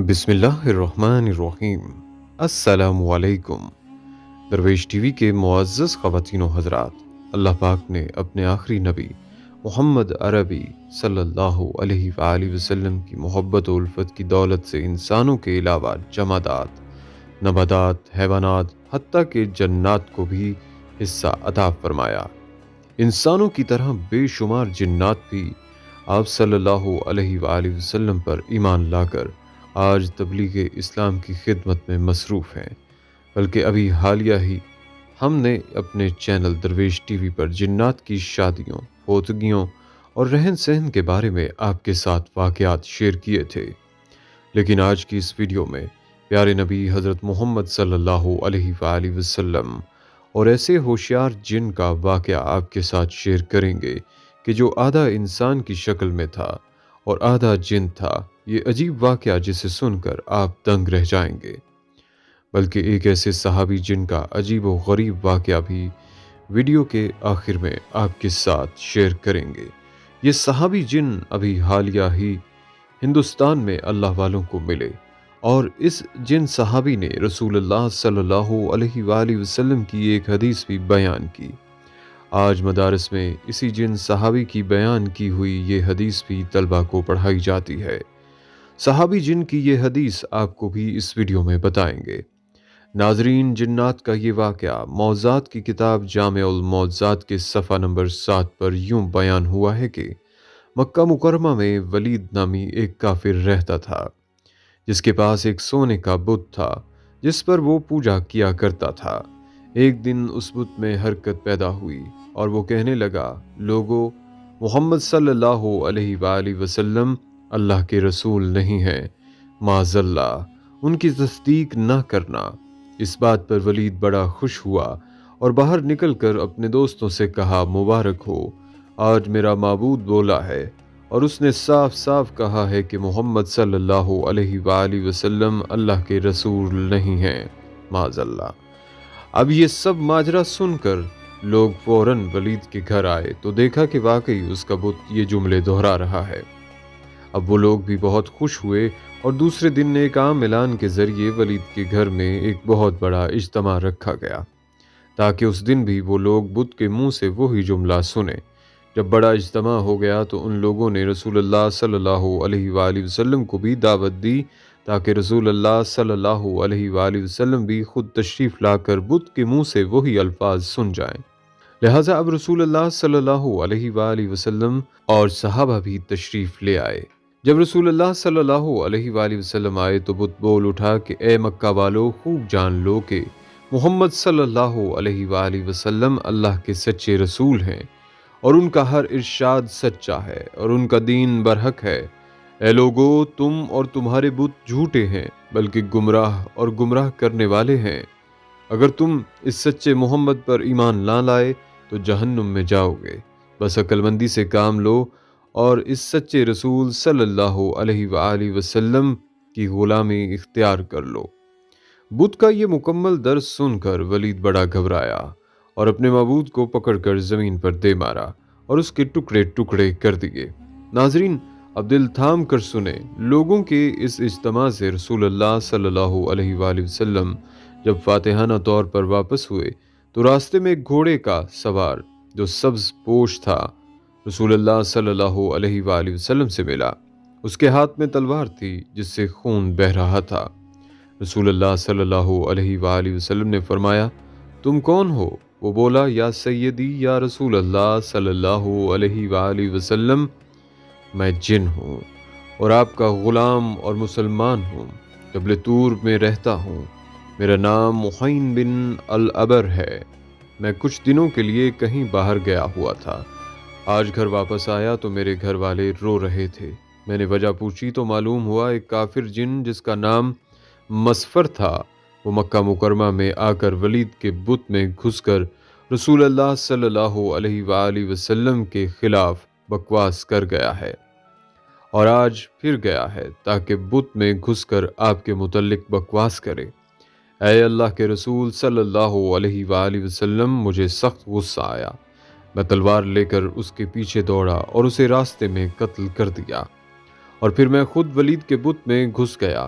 بسم اللہ الرحمن الرحیم۔ السلام علیکم۔ درویش ٹی وی کے معزز خواتین و حضرات، اللہ پاک نے اپنے آخری نبی محمد عربی صلی اللہ علیہ وآلہ وسلم کی محبت و الفت کی دولت سے انسانوں کے علاوہ جمادات، نباتات، حیوانات، حتیٰ کہ جنات کو بھی حصہ عطا فرمایا۔ انسانوں کی طرح بے شمار جنات بھی آپ صلی اللہ علیہ وآلہ وسلم پر ایمان لا کر آج تبلیغ اسلام کی خدمت میں مصروف ہیں، بلکہ ابھی حالیہ ہی ہم نے اپنے چینل درویش ٹی وی پر جنات کی شادیوں، فوتگیوں اور رہن سہن کے بارے میں آپ کے ساتھ واقعات شیئر کیے تھے، لیکن آج کی اس ویڈیو میں پیارے نبی حضرت محمد صلی اللہ علیہ وآلہ وسلم اور ایسے ہوشیار جن کا واقعہ آپ کے ساتھ شیئر کریں گے کہ جو آدھا انسان کی شکل میں تھا اور آدھا جن تھا۔ یہ عجیب واقعہ جسے سن کر آپ دنگ رہ جائیں گے، بلکہ ایک ایسے صحابی جن کا عجیب و غریب واقعہ بھی ویڈیو کے آخر میں آپ کے ساتھ شیئر کریں گے۔ یہ صحابی جن ابھی حالیہ ہی ہندوستان میں اللہ والوں کو ملے، اور اس جن صحابی نے رسول اللہ صلی اللہ علیہ وآلہ وسلم کی ایک حدیث بھی بیان کی۔ آج مدارس میں اسی جن صحابی کی بیان کی ہوئی یہ حدیث بھی طلبہ کو پڑھائی جاتی ہے۔ صحابی جن کی یہ حدیث آپ کو بھی اس ویڈیو میں بتائیں گے۔ ناظرین، جنات کا یہ واقعہ موضوعات کی کتاب جامع الموضوعات کے صفحہ نمبر 7 پر یوں بیان ہوا ہے کہ مکہ مکرمہ میں ولید نامی ایک کافر رہتا تھا، جس کے پاس ایک سونے کا بت تھا جس پر وہ پوجا کیا کرتا تھا۔ ایک دن اس بت میں حرکت پیدا ہوئی اور وہ کہنے لگا، لوگو، محمد صلی اللہ علیہ وآلہ وسلم اللہ کے رسول نہیں ہیں، معاذ اللہ، ان کی تصدیق نہ کرنا۔ اس بات پر ولید بڑا خوش ہوا اور باہر نکل کر اپنے دوستوں سے کہا، مبارک ہو، آج میرا معبود بولا ہے اور اس نے صاف صاف کہا ہے کہ محمد صلی اللہ علیہ وآلہ وسلم اللہ کے رسول نہیں ہیں، معاذ اللہ۔ اب یہ سب ماجرا سن کر لوگ فوراً ولید کے گھر آئے تو دیکھا کہ واقعی اس کا بت یہ جملے دہرا رہا ہے۔ اب وہ لوگ بھی بہت خوش ہوئے اور دوسرے دن ایک عام اعلان کے ذریعے ولید کے گھر میں ایک بہت بڑا اجتماع رکھا گیا تاکہ اس دن بھی وہ لوگ بت کے منہ سے وہی جملہ سنیں۔ جب بڑا اجتماع ہو گیا تو ان لوگوں نے رسول اللہ صلی اللہ علیہ وآلہ وسلم کو بھی دعوت دی تاکہ رسول اللہ صلی اللہ علیہ وآلہ وسلم بھی خود تشریف لا کر بت کے منہ سے وہی الفاظ سن جائیں۔ لہٰذا اب رسول اللہ صلی اللہ علیہ وآلہ وسلم اور صحابہ بھی تشریف لے آئے۔ جب رسول اللہ صلی اللہ علیہ وآلہ وسلم آئے تو بت بول اٹھا کہ اے مکہ والو، خوب جان لو کہ محمد صلی اللہ علیہ وآلہ وسلم اللہ کے سچے رسول ہیں اور ان کا ہر ارشاد سچا ہے اور ان کا دین برحق ہے۔ اے لوگو، تم اور تمہارے بت جھوٹے ہیں، بلکہ گمراہ اور گمراہ کرنے والے ہیں۔ اگر تم اس سچے محمد پر ایمان نہ لائے تو جہنم میں جاؤ گے۔ بس عقل مندی سے کام لو اور اس سچے رسول صلی اللہ علیہ وآلہ وسلم کی غلامی اختیار کر لو۔ بت کا یہ مکمل درس سن کر ولید بڑا گھبرایا اور اپنے معبود کو پکڑ کر زمین پر دے مارا اور اس کے ٹکڑے ٹکڑے کر دیے۔ ناظرین، اب دل تھام کر سنیں، لوگوں کے اس اجتماع سے رسول اللہ صلی اللہ علیہ وآلہ وسلم جب فاتحانہ طور پر واپس ہوئے تو راستے میں ایک گھوڑے کا سوار جو سبز پوش تھا رسول اللہ صلی اللہ علیہ وآلہ وسلم سے ملا۔ اس کے ہاتھ میں تلوار تھی جس سے خون بہہ رہا تھا۔ رسول اللہ صلی اللہ علیہ وآلہ وسلم نے فرمایا، تم کون ہو؟ وہ بولا، یا سیدی یا رسول اللہ صلی اللہ علیہ وآلہ وسلم، میں جن ہوں اور آپ کا غلام اور مسلمان ہوں، جبل طور میں رہتا ہوں۔ میرا نام محین بن العبر ہے۔ میں کچھ دنوں کے لیے کہیں باہر گیا ہوا تھا۔ آج گھر واپس آیا تو میرے گھر والے رو رہے تھے۔ میں نے وجہ پوچھی تو معلوم ہوا ایک کافر جن جس کا نام مسفر تھا، وہ مکہ مکرمہ میں آ کر ولید کے بت میں گھس کر رسول اللہ صلی اللہ علیہ وآلہ وسلم کے خلاف بکواس کر گیا ہے اور آج پھر گیا ہے تاکہ بت میں گھس کر آپ کے متعلق بکواس کرے۔ اے اللہ کے رسول صلی اللہ علیہ وآلہ وسلم، مجھے سخت غصہ آیا۔ میں تلوار لے کر اس کے پیچھے دوڑا اور اسے راستے میں قتل کر دیا، اور پھر میں خود ولید کے بت میں گھس گیا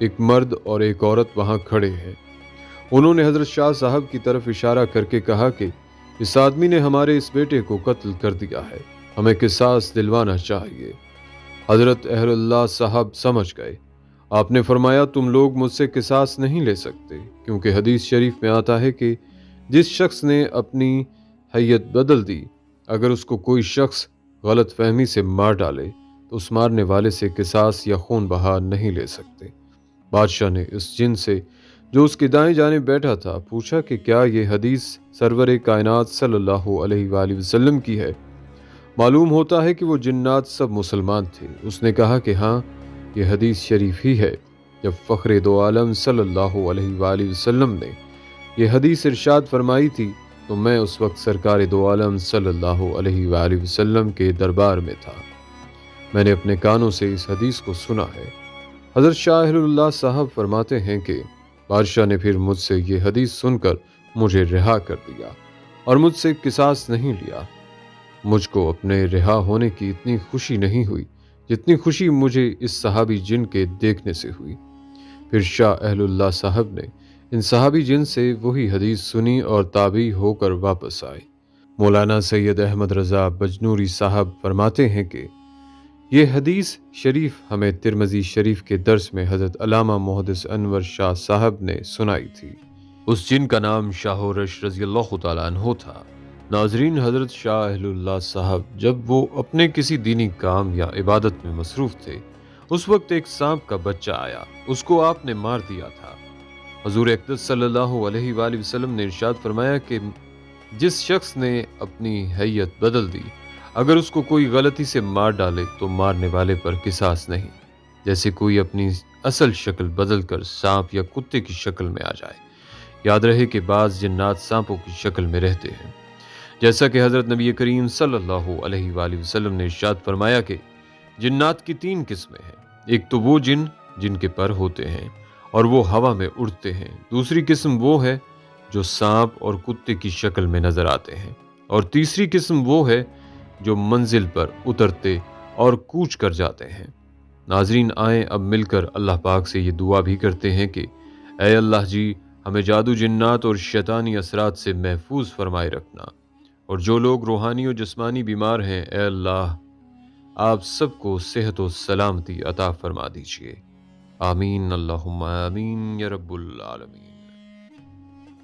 ایک مرد اور ایک عورت وہاں کھڑے ہیں۔ انہوں نے حضرت شاہ صاحب کی طرف اشارہ کر کے کہا کہ اس آدمی نے ہمارے اس بیٹے کو قتل کر دیا ہے، ہمیں قصاص دلوانا چاہیے۔ حضرت اہل اللہ صاحب سمجھ گئے۔ آپ نے فرمایا تم لوگ مجھ سے قصاص نہیں لے سکتے، کیونکہ حدیث شریف میں آتا ہے کہ جس شخص نے اپنی حیت بدل دی، اگر اس کو کوئی شخص غلط فہمی سے مار ڈالے تو اس مارنے والے سے قصاص یا خون بہا نہیں لے سکتے۔ بادشاہ نے اس جن سے جو اس کی دائیں جانب بیٹھا تھا پوچھا کہ کیا یہ حدیث سرور کائنات صلی اللہ علیہ وآلہ وسلم کی ہے؟ معلوم ہوتا ہے کہ وہ جنات سب مسلمان تھے۔ اس نے کہا کہ ہاں، یہ حدیث شریف ہی ہے۔ جب فخر دو عالم صلی اللہ علیہ وآلہ وسلم نے یہ حدیث ارشاد فرمائی تھی تو میں اس وقت سرکار دو عالم صلی اللہ علیہ وآلہ وسلم کے دربار میں تھا۔ میں نے اپنے کانوں سے اس حدیث کو سنا ہے۔ حضرت شاہ اہل اللہ صاحب فرماتے ہیں کہ بادشاہ نے پھر مجھ سے یہ حدیث سن کر مجھے رہا کر دیا اور مجھ سے قصاص نہیں لیا۔ مجھ کو اپنے رہا ہونے کی اتنی خوشی نہیں ہوئی جتنی خوشی مجھے اس صحابی جن کے دیکھنے سے ہوئی۔ پھر شاہ اہل اللہ صاحب نے ان صحابی جن سے وہی حدیث سنی اور تابعی ہو کر واپس آئے۔ مولانا سید احمد رضا بجنوری صاحب فرماتے ہیں کہ یہ حدیث شریف ہمیں ترمذی شریف کے درس میں حضرت علامہ محدث انور شاہ صاحب نے سنائی تھی۔ اس جن کا نام شاہ رش رضی اللہ تعالیٰ عنہ تھا۔ ناظرین، حضرت شاہ اہل اللہ صاحب جب وہ اپنے کسی دینی کام یا عبادت میں مصروف تھے، اس وقت ایک سانپ کا بچہ آیا، اس کو آپ نے مار دیا تھا۔ حضور اقدس صلی اللہ علیہ وآلہ وسلم نے ارشاد فرمایا کہ جس شخص نے اپنی حیت بدل دی، اگر اس کو کوئی غلطی سے مار ڈالے تو مارنے والے پر قصاص نہیں، جیسے کوئی اپنی اصل شکل بدل کر سانپ یا کتے کی شکل میں آ جائے۔ یاد رہے کہ بعض جنات سانپوں کی شکل میں رہتے ہیں، جیسا کہ حضرت نبی کریم صلی اللہ علیہ وآلہ وسلم نے ارشاد فرمایا کہ جنات کی 3 قسمیں ہیں۔ ایک تو وہ جن کے پر ہوتے ہیں اور وہ ہوا میں اڑتے ہیں، دوسری قسم وہ ہے جو سانپ اور کتے کی شکل میں نظر آتے ہیں، اور تیسری قسم وہ ہے جو منزل پر اترتے اور کوچ کر جاتے ہیں۔ ناظرین، آئیں اب مل کر اللہ پاک سے یہ دعا بھی کرتے ہیں کہ اے اللہ جی، ہمیں جادو جنات اور شیطانی اثرات سے محفوظ فرمائے رکھنا، اور جو لوگ روحانی و جسمانی بیمار ہیں، اے اللہ آپ سب کو صحت و سلامتی عطا فرما دیجیے۔ آمین، اللہم آمین یا رب العالمین۔